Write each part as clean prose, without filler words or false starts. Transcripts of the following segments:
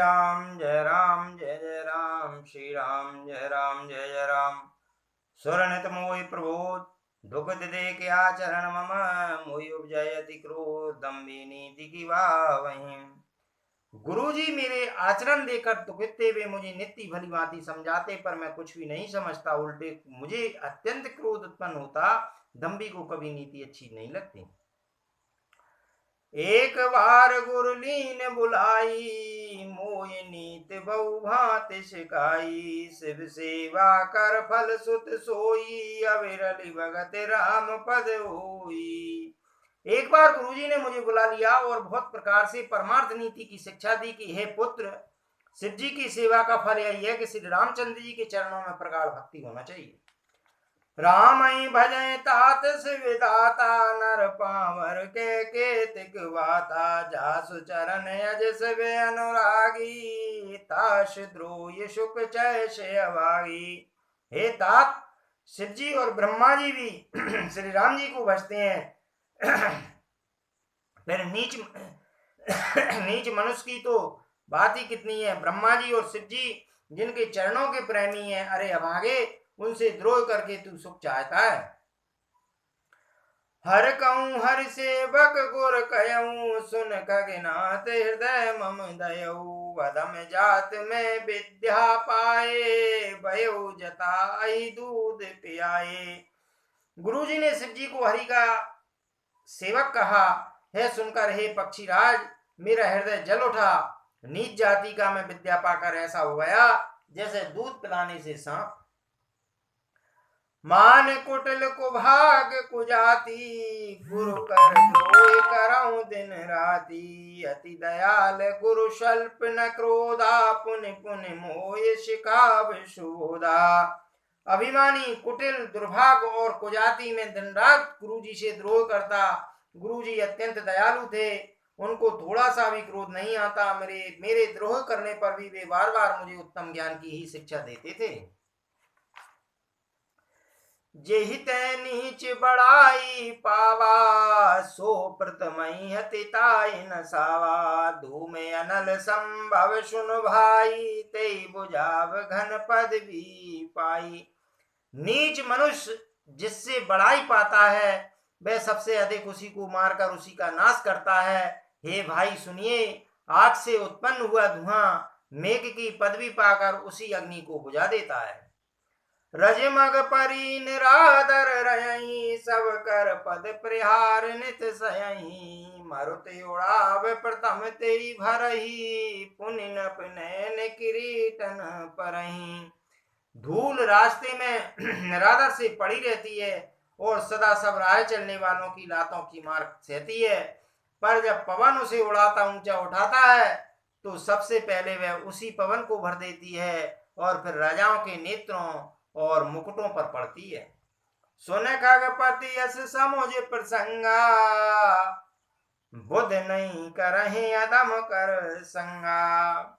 राम जय राम जय जय राम श्री राम जय राम जय जय राम। सुरनित मोहि प्रबोध दुखद देख आचरण मम मोहि उपजयति क्रोध दम्भी नीति की वावहीं। गुरु जी मेरे आचरण देकर दुखते हुए मुझे नित्य भली भांति समझाते, पर मैं कुछ भी नहीं समझता। उल्टे मुझे अत्यंत क्रोध उत्पन्न होता। दम्भी को कभी नीति अच्छी नहीं लगती। एक बार गुरलीन बुलाई मोय नीत बहु भांति सिखाई। शिव सेवा कर फल सुत सोई अविरल भगत राम पद होई। एक बार गुरुजी ने मुझे बुला लिया और बहुत प्रकार से परमार्थ नीति की शिक्षा दी कि हे पुत्र, शिव जी की सेवा का फल यही है कि श्री रामचंद्र जी के चरणों में प्रगाढ़ भक्ति होना चाहिए। राम भजय तात विदाता नर पावर के केतिक वाता जासु चरण यज शिव अनुरागी ताश द्रोय सुख चय से अभागी। हे तात, शिव जी और ब्रह्मा जी भी श्री राम जी को भजते हैं। फिर नीच मनुष्य की तो बात ही कितनी है। ब्रह्मा जी और शिव जी जिनके चरणों के प्रेमी हैं, अरे अभागे, उनसे द्रोह करके तू सुख चाहता है। हर कहूं हर सेवक गुर कहूं सुन खगनाथ हृदय मम दयऊ। वदम जात में विद्या पाए भयो जताई दूध पियाए। गुरु जी ने शिव जी को हरि का सेवक कहा है सुनकर हे पक्षीराज, मेरा हृदय जल उठा। नीच जाति का मैं विद्या पाकर ऐसा हो गया जैसे दूध पिलाने से सांप। मान कुटिल कुभाग कुजाति गुरु कर द्रोह करऊं दिन राती। अति दयाल गुरु स्वल्प न क्रोधा पुनि पुनि मोय शिखाव सुबोधा। अभिमानी, कुटिल, दुर्भाग और कुजाति में दिन रात गुरु जी से द्रोह करता। गुरु जी अत्यंत दयालु थे, उनको थोड़ा सा भी क्रोध नहीं आता। मेरे द्रोह करने पर भी वे बार बार मुझे उत्तम ज्ञान की ही शिक्षा देते थे। जेहि तै नीच बड़ाई पावा सो प्रथमहि हतिताय न सावा। धूम अनल संभव सुन भाई तेई बुझाव घन पदवी पाई। नीच मनुष्य जिससे बड़ाई पाता है वह सबसे अधिक उसी को मारकर उसी का नाश करता है। हे भाई सुनिए, आग से उत्पन्न हुआ धुआं मेघ की पदवी पाकर उसी अग्नि को बुझा देता है। रजमग परी निरादर रही सब कर पद प्रहार नित सयही। मरुत उड़ाव प्रथम तेई भरही पुनि नप नैन किरीटन परही। धूल रास्ते में निरादर से पड़ी रहती है और सदा सब राह चलने वालों की लातों की मार सहती है, पर जब पवन उसे उड़ाता ऊंचा उठाता है तो सबसे पहले वह उसी पवन को भर देती है और फिर राजाओं के नेत्रों और मुकुटों पर पड़ती है। सुन खगपति यस समुझ प्रसंगा बुध नहीं करहि अदम कर संगा।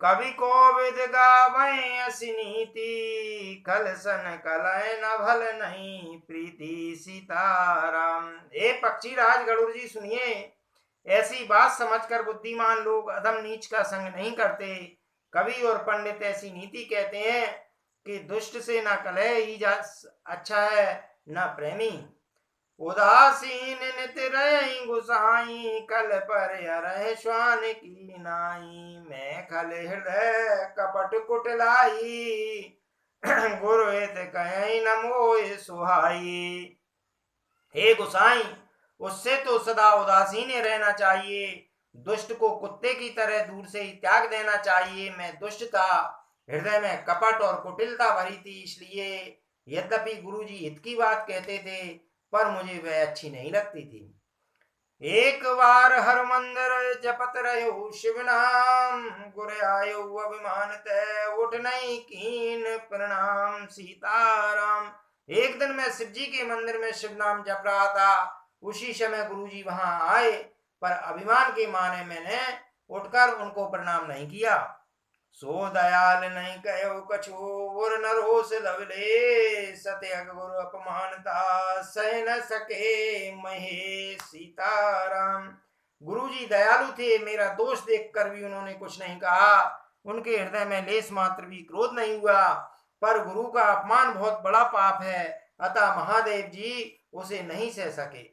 कवि कोविद गावै असी नीति कल सन कलय न भल नहीं प्रीति सीताराम। हे पक्षीराज गरुड़ जी सुनिए, ऐसी बात समझकर बुद्धिमान लोग अधम नीच का संग नहीं करते। कवि और पंडित ऐसी नीति कहते हैं कि दुष्ट से ना कलह ही अच्छा है ना प्रेमी। उदासीन नित रही गुसाई कल पर रहे श्वान की नाई। मैं खल हृदय कपट कुटलाई गुरु हित कहीं न मोह सुहाई। हे गुसाई, उससे तो सदा उदासीन रहना चाहिए, दुष्ट को कुत्ते की तरह दूर से ही त्याग देना चाहिए। मैं दुष्ट था, हृदय में कपट और कुटिलता भरी थी, इसलिए यद्यपि गुरुजी हित की बात कहते थे पर मुझे वह अच्छी नहीं लगती थी। एक बार हर मंदिर जपत रहो शिव नाम गुर आयो अभिमान तय उठ नहीं कीन प्रणाम सीताराम। एक दिन मैं शिव जी के मंदिर में शिव नाम जप रहा था। उसी समय गुरुजी वहां आए, पर अभिमान के माने मैंने उठकर उनको प्रणाम नहीं किया। सो दयाल नहीं कहो कछु उर न रोष लवले सत्य गुरु अपमानता सह न सके महे सीताराम। गुरुजी दयालु थे, मेरा दोष देखकर भी उन्होंने कुछ नहीं कहा। उनके हृदय में लेस मात्र भी क्रोध नहीं हुआ। पर गुरु का अपमान बहुत बड़ा पाप है, अतः महादेव जी उसे नहीं सह सके।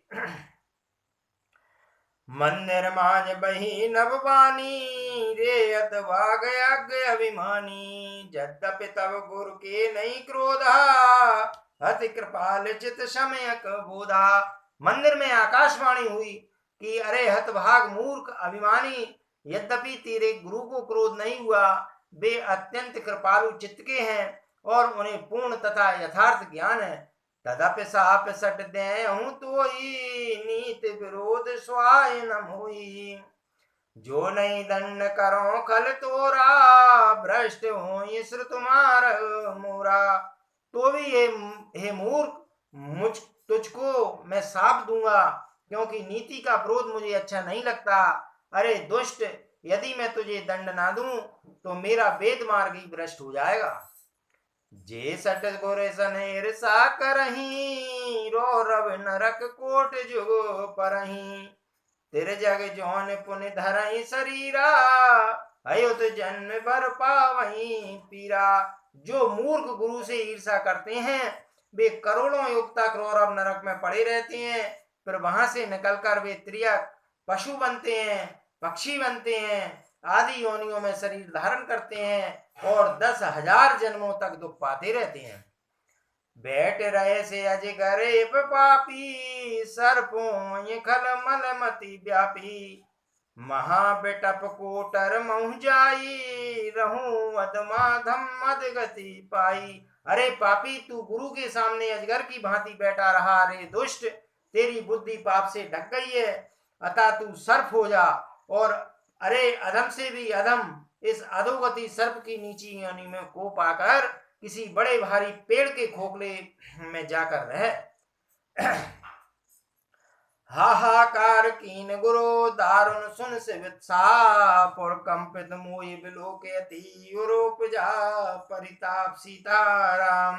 मंदिर माज बही नवबानी, रे अतभाग यज्ञ अभिमानी। यद्यपि तब गुरु के नहीं क्रोधा, अति कृपाल चित समयक बोधा। मंदिर में आकाशवाणी हुई कि अरे हतभाग मूर्ख अभिमानी, यद्यपि तेरे गुरु को क्रोध नहीं हुआ, वे अत्यंत कृपालु चित्त के हैं और उन्हें पूर्ण तथा यथार्थ ज्ञान है। तदपि साप सट दे हूँ तो ही, नीत विरोध स्वाय न मोई। जो नहीं दंड करो खल तोरा, भ्रष्ट हो श्रु तुम्हार मोरा। तो भी हे मूर्ख, मुझ तुझको मैं साप दूंगा, क्योंकि नीति का विरोध मुझे अच्छा नहीं लगता। अरे दुष्ट, यदि मैं तुझे दंड ना दूं तो मेरा वेद मार्ग ही भ्रष्ट हो जाएगा। जे सट गोरे सनेर सा करही, रो रव नरक कोट जुगो परही। तेरे जग जौन पुन धरही शरीरा, अयुत जन्म भर पावही पीरा। जो मूर्ख गुरु से ईर्षा करते हैं, वे करोड़ों युग तक रौरव नरक में पड़े रहते हैं। फिर वहां से निकलकर वे त्रियक पशु बनते हैं, पक्षी बनते हैं, आदि योनियों में शरीर धारण करते हैं और 10,000 जन्मों तक दुख पाते रहते हैं। बैठ रहे से अजगर पापी, सर्पों खल मल मति व्यापी। महाबेटप कोटर महु जाई, रहूं अधमाधम मद गति पाई। अरे पापी, तू गुरु के सामने अजगर की भांति बैठा रहा। अरे दुष्ट, तेरी बुद्धि पाप से ढक गई है, अतः तू सर्प हो जा। और अरे अधम से भी अधम इस अधोगति सर्प की नीची योनि में को पाकर किसी बड़े भारी पेड़ के खोखले में जाकर रह। हाहाकार कीन गुरु दारुण सुन सिवित्साप, और कंपित मोहि बिलोकयति उपजा परिताप सीताराम।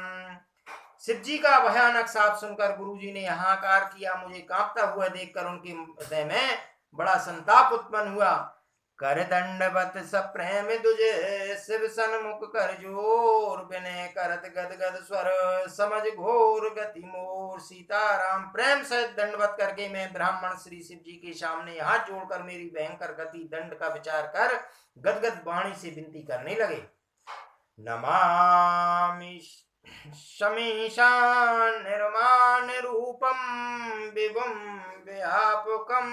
शिव जी का भयानक साप सुनकर गुरुजी ने हाहाकार किया। मुझे कांपता हुआ देखकर उनके हृदय में बड़ा संताप उत्पन्न हुआ। कर दंडवत सप्रेम दुजे, शिव सन्मुख कर जोर, विनय करत गद गद स्वर, समझ घोर गति मोर। सीताराम। प्रेम सहित दंडवत करके मैं ब्राह्मण श्री शिव जी के सामने हाथ जोड़कर मेरी भयंकर गति दंड का विचार कर गदगद वाणी से विनती करने लगे। नमामि शमीशान निर्माण रूपम, विभुम व्यापकम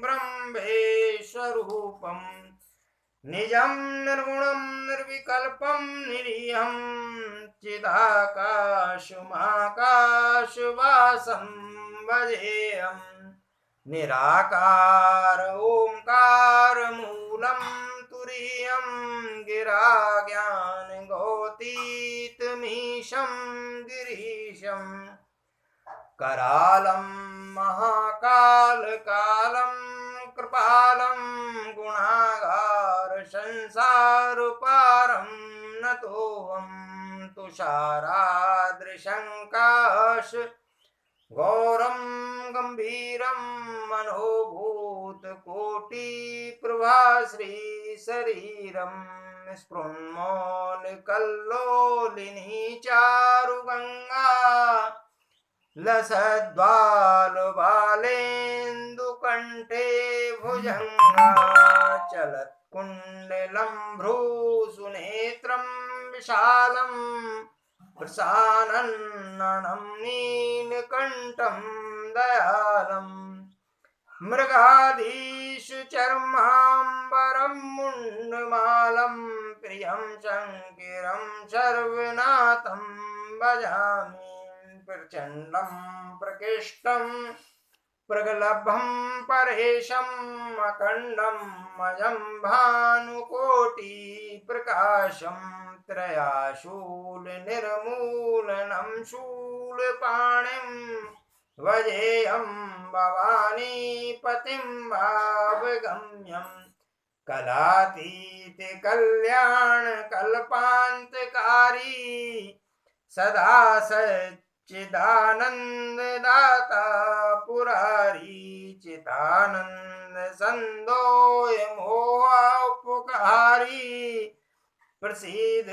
ब्रह्मेश्वरूपम। निजं निर्गुणं निर्विकल्पं निरीहं, चिदाकाशमाकाशवासं भजेऽहम्। निराकार ओंकार मूलं तुरीयं, गिरा ज्ञान गौतीतमीशं गिरीशं। करालं महाकाल कालं, कृपालं गुणागार संसार पारं। नतोऽहं तुषाराद्रिशङ्काश, घोरं गंभीरं मनोभूत कोटि प्रभा श्री शरीरं। स्पृन्मौलिकल्लोलिनी चारुगंगा, लसद्वाल बालेन्दुकण्ठे भुजंगा। चलत् कुण्डलं भ्रूसुनेत्रं विशालं, प्रसाननं नीलकण्ठं दयालम्। मृगाधीश चर्माम्बरं मुण्डमालं, प्रियं शङ्किरं सर्वनाथं भजामि। प्रचण्डं प्रकृष्टं प्रगलभं परेशम्, अखण्डं अजं भानुकोटि प्रकाशं। त्रयाशूल निर्मूलनं शूलपाणिं, भजेऽहं भवानी पतिं भावगम्यम्। कलातीत कल्याण कल्पान्तकारी, सदा सच्चिदानंद दाता पुरारी। चितानंद संदोय मोह उपकारी। प्रसीद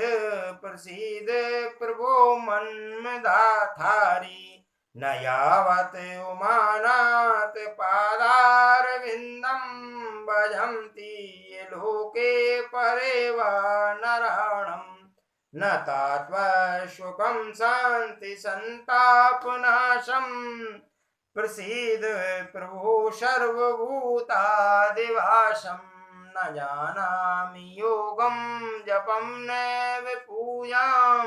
प्रसीद प्रभो मन्मदाधारी। न यावत् उमानाथ पादारविन्दं भजन्ति ये लोके परे वा नराणम्। न तात्वशुकं शान्ति सन्तापनाशम्। प्रसीद प्रभो सर्वभूतादिवासम्। न जानामि योगं जपं नैव पूजां।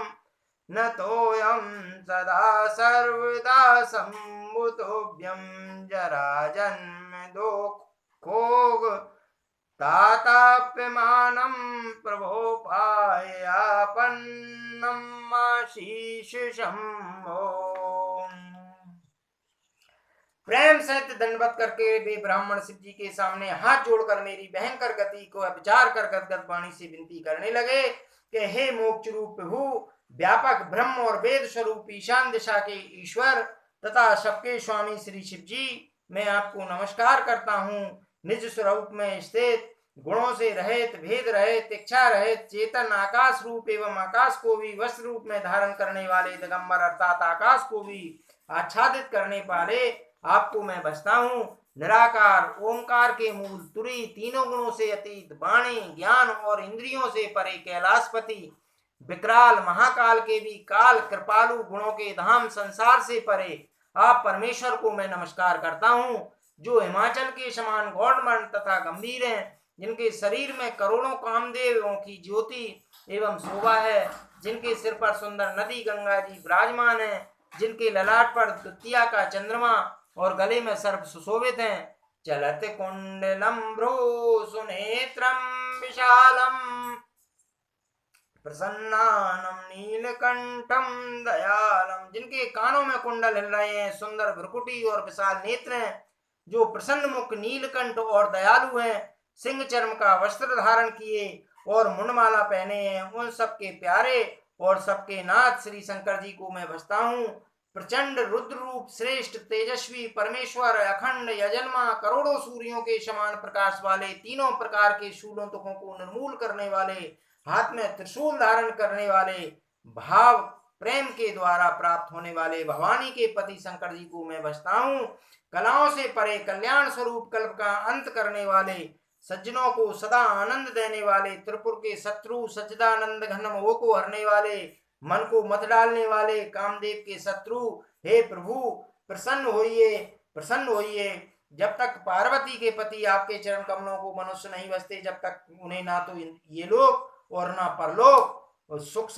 न तोऽयं सदा सर्वदा सम्भुतोऽभ्यं। जराजन्म दुःखोग ताताप्यमानं प्रभो पायापन्नम् आशीष शम्भो। प्रेम सहित दंडवत करके वे ब्राह्मण शिव जी के सामने हाथ जोड़कर मेरी भयंकर गति को विचार कर गदगद वाणी से विनती करने लगे कि हे मोक्ष रूप प्रभु, व्यापक ब्रह्म और वेद स्वरूप ईशान दिशा के ईश्वर तथा सबके स्वामी श्री शिव जी, मैं आपको नमस्कार करता हूँ। निज स्वरूप में स्थित, गुणों से रहित, भेद रहित, इच्छा रहित, चेतन आकाश रूप एवं आकाश को भी वस्त्र रूप में धारण करने वाले दिगंबर अर्थात आकाश को भी आच्छादित करने वाले आपको मैं बसता हूँ। निराकार ओंकार के मूल तुरी, तीनों गुणों से अतीत, वाणी ज्ञान और इंद्रियों से परे कैलाशपति, विकराल महाकाल के भी काल, कृपालु गुणों के धाम, संसार से परे आप परमेश्वर को मैं नमस्कार करता हूँ, जो हिमाचल के समान गौरमंड तथा गंभीर हैं, जिनके शरीर में करोड़ों कामदेवों की ज्योति एवं शोभा है, जिनके सिर पर सुंदर नदी गंगा जी विराजमान है, जिनके ललाट पर द्वितीया का चंद्रमा और गले में सर्प सुशोभित हैं। चलत कुंडलम भ्रू सुनेत्रम विशालम प्रसन्नानम नीलकंठम दयालम, जिनके कानों में कुंडल हिल रहे हैं, सुंदर भ्रुकुटी और विशाल नेत्र हैं, जो प्रसन्न मुख नीलकंठ और दयालु हैं, सिंह चर्म का वस्त्र धारण किए और मुंडमाला पहने हैं, उन सबके प्यारे और सबके नाथ श्री शंकर जी को मैं भजता हूँ। प्रचंड रुद्र रूप, श्रेष्ठ तेजस्वी परमेश्वर, अखंड यजन्मा, करोड़ों सूर्यों के समान प्रकाश वाले, तीनों प्रकार के शूलों दुखों को निर्मूल करने वाले, हाथ में त्रिशूल धारण करने वाले, भाव प्रेम के द्वारा प्राप्त होने वाले भवानी के पति शंकर जी को मैं भजता हूँ। कलाओं से परे कल्याण स्वरूप कल्प का अंत करने वाले, सज्जनों को सदा आनंद देने वाले, त्रिपुर के शत्रु सच्चिदानंद घन मोह को हरने वाले, मन को मत डालने वाले, कामदेव के शत्रु, हे प्रभु प्रसन्न होइए, प्रसन्न होइए। जब तक पार्वती के पति आपके चरण कमलों को मनुष्य नहीं बसते, जब तक उन्हें ना तो ये लोक और ना परलोक और सुख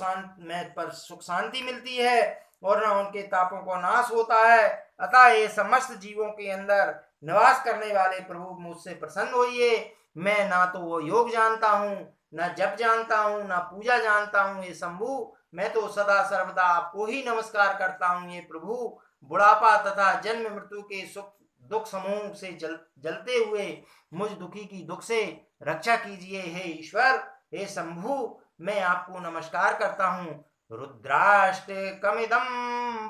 शांति मिलती है और ना उनके तापों का नाश होता है। अतः ये समस्त जीवों के अंदर निवास करने वाले प्रभु मुझसे प्रसन्न होइए। मैं ना तो वो योग जानता हूँ, ना जप जानता हूँ, ना पूजा जानता हूँ। ये शंभु, मैं तो सदा सर्वदा आपको ही नमस्कार करता हूँ। ये प्रभु, बुढ़ापा तथा जन्म मृत्यु के सुख दुख समूह से जलते हुए मुझ दुखी की दुख से रक्षा कीजिए। हे ईश्वर, हे शंभु, मैं आपको नमस्कार करता हूँ। रुद्राष्टकमिदं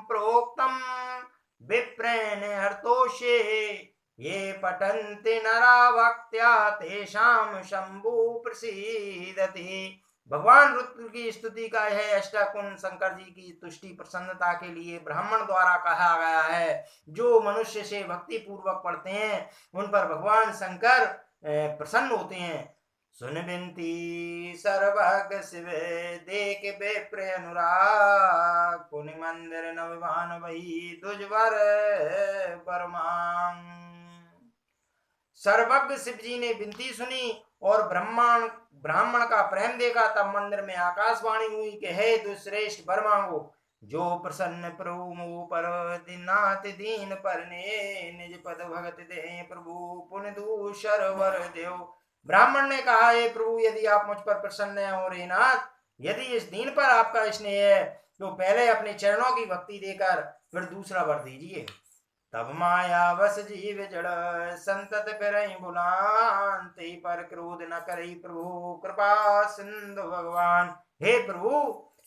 प्रोक्तम विप्रेण हर्तोषे, ये पठन्ति नरा भक्त्या तेषां शंभु प्रसीदति। भगवान रुद्र की स्तुति का यह अष्टकुन शंकर जी की तुष्टि प्रसन्नता के लिए ब्राह्मण द्वारा कहा गया है। जो मनुष्य से भक्ति पूर्वक पढ़ते हैं उन पर भगवान शंकर प्रसन्न होते हैं। सुन बिनती सर्वज्ञ शिव देख बेप्र अनुराग, पुनि मंदिर नविमान वही दुजवर परमांग। सर्वज्ञ शिव जी ने विनती सुनी और ब्राह्मण का प्रेम देखा। तब मंदिर में आकाशवाणी हुई कि हे दुश्रेष्ठ वर मांगो। जो प्रसन्न प्रभु मुँह पर दीनात दीन पर ने, निज पद भगत दे प्रभु पुण्य दूषर वर देव। ब्राह्मण ने कहा, हे प्रभु, यदि आप मुझ पर प्रसन्न हैं और हे नाथ, यदि इस दीन पर आपका स्नेह है तो पहले अपने चरणों की भक्ति देकर फिर दूसरा वर दीजिए। तब माया बस जीव जड़ संतत फिरहि बुलान, ते पर क्रोध न करहि प्रभु कृपा सिंधु भगवान। हे प्रभु,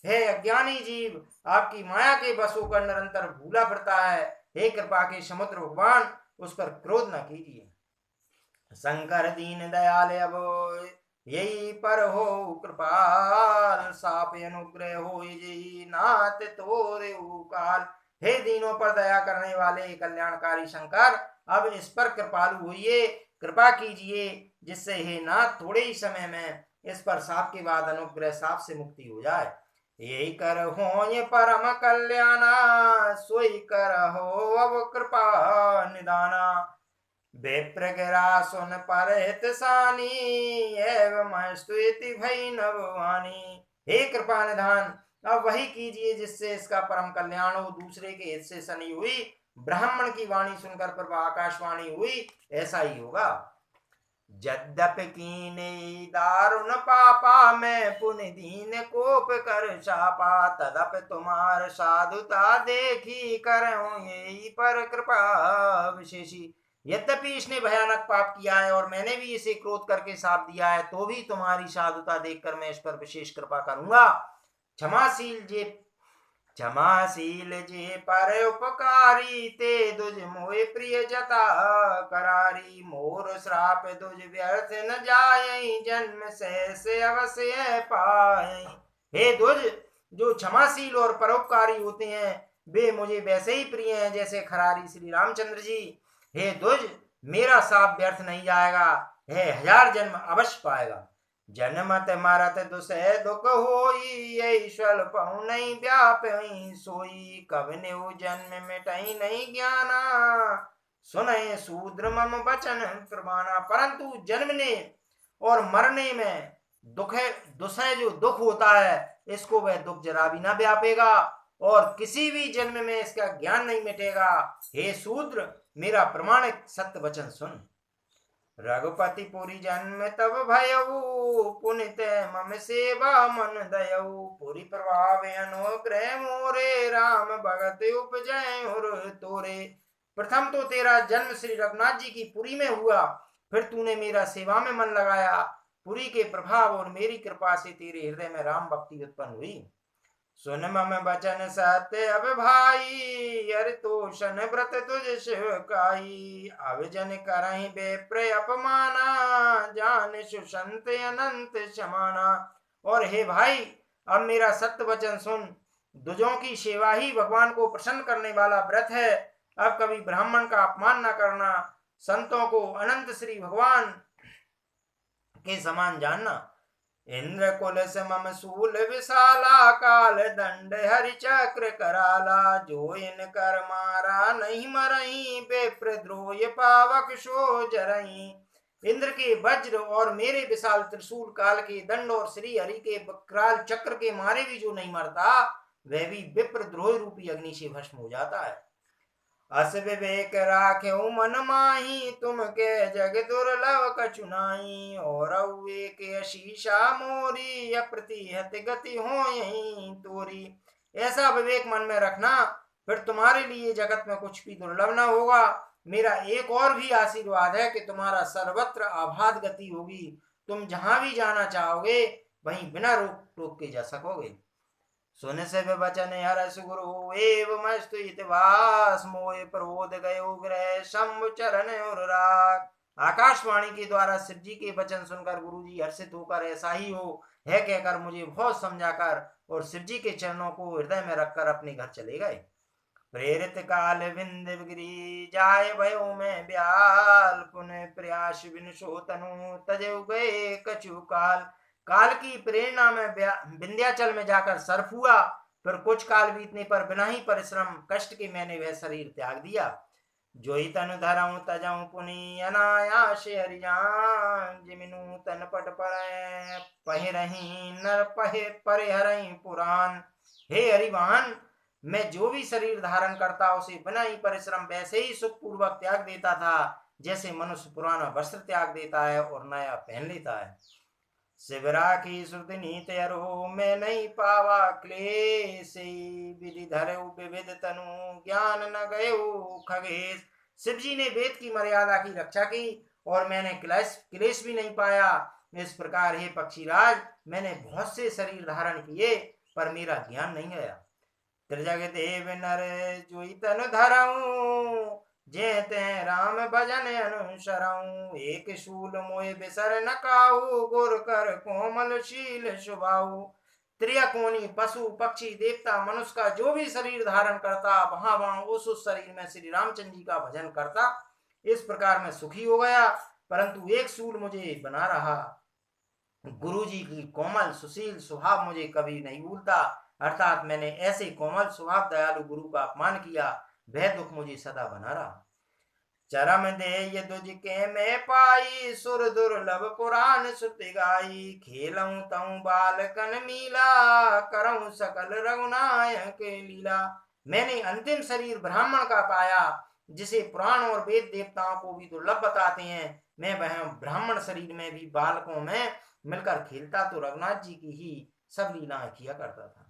हे अज्ञानी जीव आपकी माया के बस होकर निरंतर भूला फिरता है। हे कृपा के समुद्र भगवान, उस पर क्रोध न कीजिए। शंकर दीन दयाल अब यही पर हो कृपाल, साप अनुग्रह हो जी नाथ तोरे काल। हे दीनों पर दया करने वाले कल्याणकारी शंकर, अब इस पर कृपालु होइए, कृपा कीजिए, जिससे हे नाथ थोड़े ही समय में इस पर साप के बाद अनुग्रह साप से मुक्ति हो जाए। यही कर हो ये परम कल्याणा, सोई कर हो अब कृपा निदाना। विप्रगिरा सुन पर हित सानी, एवं स्तुति भई नभवानी। हे कृपा निधान, अब वही कीजिए जिससे इसका परम कल्याण हो। दूसरे के हित से सनी हुई ब्राह्मण की वाणी सुनकर प्रभु आकाशवाणी हुई, ऐसा ही होगा। यद्यपि कीने दारुण पापा, मैं पुनि दीन कोप कर चापा। तदप तुम्हार साधुता देखी, करऊं यही पर कृपा विशेषी। यद्यपि इसने भयानक पाप किया है और मैंने भी इसे क्रोध करके शाप दिया है, तो भी तुम्हारी साधुता देखकर मैं इस पर विशेष कृपा करूंगा। क्षमाशील जे पर उपकारी, ते दुज मोय प्रिय जता करारी। मोर श्राप दुज व्यर्थ न जाय, जन्म से अवश्य पाए। हे दुज, जो क्षमाशील और परोपकारी होते हैं वे मुझे वैसे ही प्रिय हैं जैसे खरारी श्री रामचंद्र जी। हे दुज, मेरा शाप व्यर्थ नहीं जाएगा, है 1000 जन्म अवश्य पाएगा। जन्मत मरत दुसह दुख होई, यही स्वल्प नहीं व्यापी सोई। कब नेउ जन्म मिटई नहीं ज्ञाना, सुनय शूद्र मम वचन प्रमाना। परंतु जन्मने और मरने में दुसह जो दुख होता है, इसको वह दुख जरा भी ना व्यापेगा और किसी भी जन्म में इसका ज्ञान नहीं मिटेगा। हे शूद्र, मेरा प्रमाणिक सत्य वचन सुन। रघुपति पुरी जन्म तब भयऊ, पुनित मम सेवा मन दयऊ। पुरी प्रभाव अनुग्रह मोरे, राम भगत उपजय उर तोरे। प्रथम तो तेरा जन्म श्री रघुनाथ जी की पुरी में हुआ, फिर तूने मेरा सेवा में मन लगाया। पुरी के प्रभाव और मेरी कृपा से तेरे हृदय में राम भक्ति उत्पन्न हुई। सुन मम वचन सत्य अब भाई, अरे तोषण व्रत तुझ शिवकाई। अब जन करहि बेप्र अपमाना, जान सुसंत अनंत समाना। और हे भाई, अब मेरा सत्य वचन सुन। दुजों की सेवा ही भगवान को प्रसन्न करने वाला व्रत है। अब कभी ब्राह्मण का अपमान न करना, संतों को अनंत श्री भगवान के समान जानना। इंद्र कुल समम शूल विशाला, काल दंड हरि चक्र कराला। जो इन कर मारा नहीं मरही, बेप्रद्रोह पावक सो जरही। इंद्र के वज्र और मेरे विशाल त्रिशूल, काल के दंड और श्री हरि के कराल चक्र के मारे भी जो नहीं मरता, वह भी विप्रद्रोह रूपी अग्नि से भस्म हो जाता है। अस विवेक राख्यो मन माही, तुम के जग दुर्लभ कछु नाई। और एक शीशा मोरी, अप्रतिहत गति हो यही तोरी। ऐसा विवेक मन में रखना, फिर तुम्हारे लिए जगत में कुछ भी दुर्लभ न होगा। मेरा एक और भी आशीर्वाद है कि तुम्हारा सर्वत्र आबाद गति होगी। तुम जहां भी जाना चाहोगे वहीं बिना रोक टोक के जा सकोगे। सुन से वचन हरस गुरु, एवं स्तुतिवास मोय प्रबोध गयो ग्रह शंभु चरण और राग। आकाशवाणी के द्वारा शिव जी के वचन सुनकर गुरु जी हर्षित होकर ऐसा ही हो है कहकर मुझे बहुत समझाकर और शिव जी के चरणों को हृदय में रखकर अपने घर चले गए। प्रेरित काल विंद गिरी, जाय भयो में ब्याल। पुनः प्रयास बिन सो तनु, तजु गए कछु काल। काल की प्रेरणा में विंध्याचल में जाकर सर्प हुआ, फिर कुछ काल बीतने पर बिना ही परिश्रम कष्ट के मैंने वह शरीर त्याग दिया। जो ही तन धरऊं तजऊं पुनि, अनायास हरिजान। जिमिनु तन पट पर पहिरही, नर परिहरही पुराण। हे हरिवाहन, मैं जो भी शरीर धारण करता उसे बिना ही परिश्रम वैसे ही सुखपूर्वक त्याग देता था, जैसे मनुष्य पुराना वस्त्र त्याग देता है और नया पहन लेता है। शिवरा की श्रुति नीत अरो, मैं नहीं पावा क्लेश। विधि धरऊ विविध तनु, ज्ञान न गयो खगेश। शिव जी ने वेद की मर्यादा की रक्षा की और मैंने क्लेश भी नहीं पाया। इस प्रकार हे पक्षीराज, मैंने बहुत से शरीर धारण किए पर मेरा ज्ञान नहीं गया। त्रिजग देव नर जोई तन धरऊं, जे ते राम भजन अनुसरऊ। एक शूल मोय बिसर न काहू, गुर कर कोमल शील सुभाऊ। त्रियकोनी पशु पक्षी देवता मनुष्य का जो भी शरीर धारण करता, वहां वहां उस शरीर में श्री रामचंद्र जी का भजन करता। इस प्रकार मैं सुखी हो गया, परंतु एक सूल मुझे बना रहा। गुरु जी की कोमल सुशील स्वभाव मुझे कभी नहीं भूलता, अर्थात मैंने ऐसे कोमल स्वभाव दयालु गुरु का अपमान किया, वह दुख मुझे सदा बना रहा। चरम दे दुज के मैं पाई, सुर दुर्लभ पुराण सुत गाई। खेलऊं तऊ बालकन मीला, करऊं सकल रघुनायक लीला। मैंने अंतिम शरीर ब्राह्मण का पाया, जिसे पुराण और वेद देवताओं को भी दुर्लभ बताते हैं। मैं वह ब्राह्मण शरीर में भी बालकों में मिलकर खेलता तो रघुनाथ जी की ही सब लीलाएं किया करता था।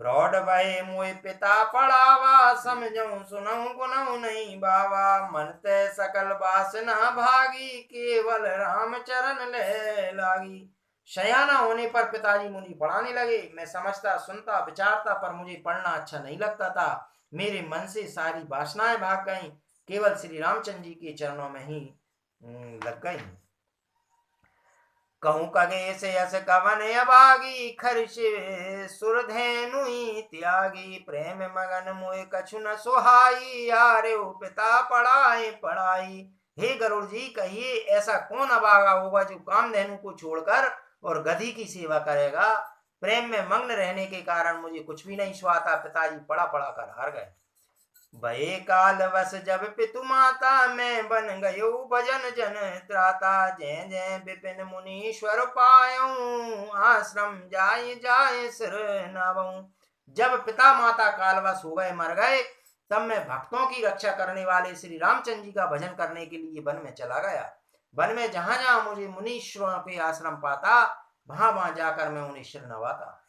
प्रौढ़ भय मोय पिता पढ़ावा, समझऊं सुनऊं गुनऊं नहीं बावा। मन ते सकल वासना भागी, केवल राम चरण ले लागी। शयाना होने पर पिताजी मुझे पढ़ाने लगे। मैं समझता सुनता विचारता, पर मुझे पढ़ना अच्छा नहीं लगता था। मेरे मन से सारी वासनाएं भाग गईं, केवल श्री रामचंद्र जी के चरणों में ही लग गई। कहूँ कगे से यस कवन अभागी, खर्षे सुरधेनु त्यागी। प्रेम मगन मोय कछु न सुहाई, यारे पिता पढ़ाए पढ़ाई। हे गरुड़ जी, कहिए ऐसा कौन अभागा होगा जो कामधेनु को छोड़कर और गधी की सेवा करेगा। प्रेम में मग्न रहने के कारण मुझे कुछ भी नहीं सुहाता। पिताजी पढ़ा पढ़ा कर हार गए। भये काल वस जब पितु माता, मैं बन गयो भजन जन त्राता। जय जय विपिन मुनीश्वर पायऊं, आश्रम जाय जाय सिर नवऊं। जब पिता माता कालवश हो गए, मर गए, तब मैं भक्तों की रक्षा करने वाले श्री रामचंद्र जी का भजन करने के लिए वन में चला गया। वन में जहां जहां मुझे मुनीश्वरों के आश्रम पाता, वहां वहां जाकर मैं उन्हें सिर नवाता।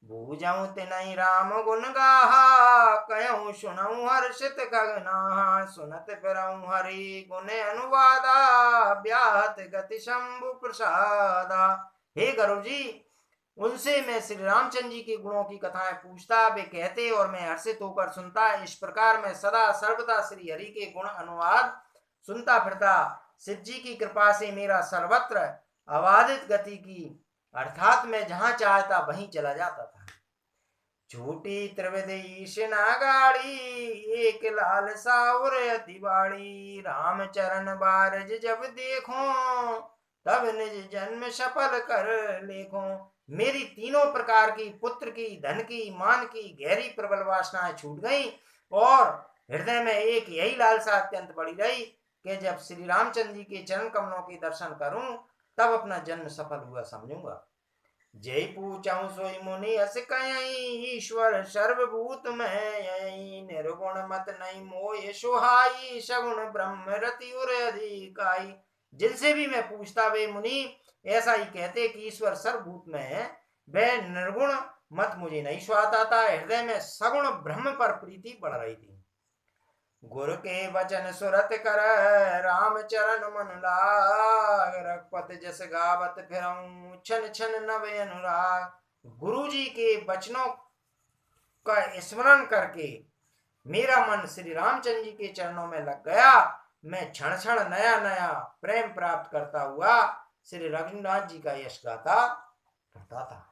बूझऊं तिनहि राम गुण गाहा, कहूँ सुनऊं हर्षित गगनाहा। सुनत फिरऊं हरि गुण अनुवादा, ब्याहत गति शंभु प्रसादा। हे गरुड़ जी, उनसे मैं श्री रामचंद्र जी के गुणों की कथाएं पूछता, वे कहते और मैं हर्षित होकर सुनता। इस प्रकार मैं सदा सर्वदा श्री हरि के गुण अनुवाद सुनता फिरता। शिव जी की कृपा से मेरा सर्वत्र अबाधित गति की, अर्थात मैं जहां चाहता वहीं चला जाता था। झूठी त्रिविधि ना गाड़ी, एक लाल सावर अति बाड़ी। राम चरण बारज जब देखो, तब निज जन्म सफल कर लेखो। मेरी तीनों प्रकार की, पुत्र की, धन की, मान की गहरी प्रबल वासनाएं छूट गईं, और हृदय में एक यही लालसा अत्यंत बढ़ी रही कि जब श्री रामचंद्र जी के चरण कमलों के दर्शन करूं, तब अपना जन्म सफल हुआ समझूंगा। जय पूछऊं सोई मुनि अस कयई, ईश्वर सर्वभूत में निर्गुण मत नहीं मोय सुहाई। सगुण ब्रह्म रति उर अधिकाई। जिनसे भी मैं पूछता, वे मुनि ऐसा ही कहते कि ईश्वर सर्वभूत में है, वह निर्गुण मत मुझे नहीं सुहाता था। हृदय में सगुण ब्रह्म पर प्रीति बढ़ रही थी। गुरु के वचन सुरत कर, राम चरण मन लाग। रघुपत जस गावत फिरऊं, छन छन नव अनुराग। गुरु जी के वचनों का स्मरण करके मेरा मन श्री रामचंद्र जी के चरणों में लग गया। मैं क्षण क्षण नया नया प्रेम प्राप्त करता हुआ श्री रघुनाथ जी का यश गाता था।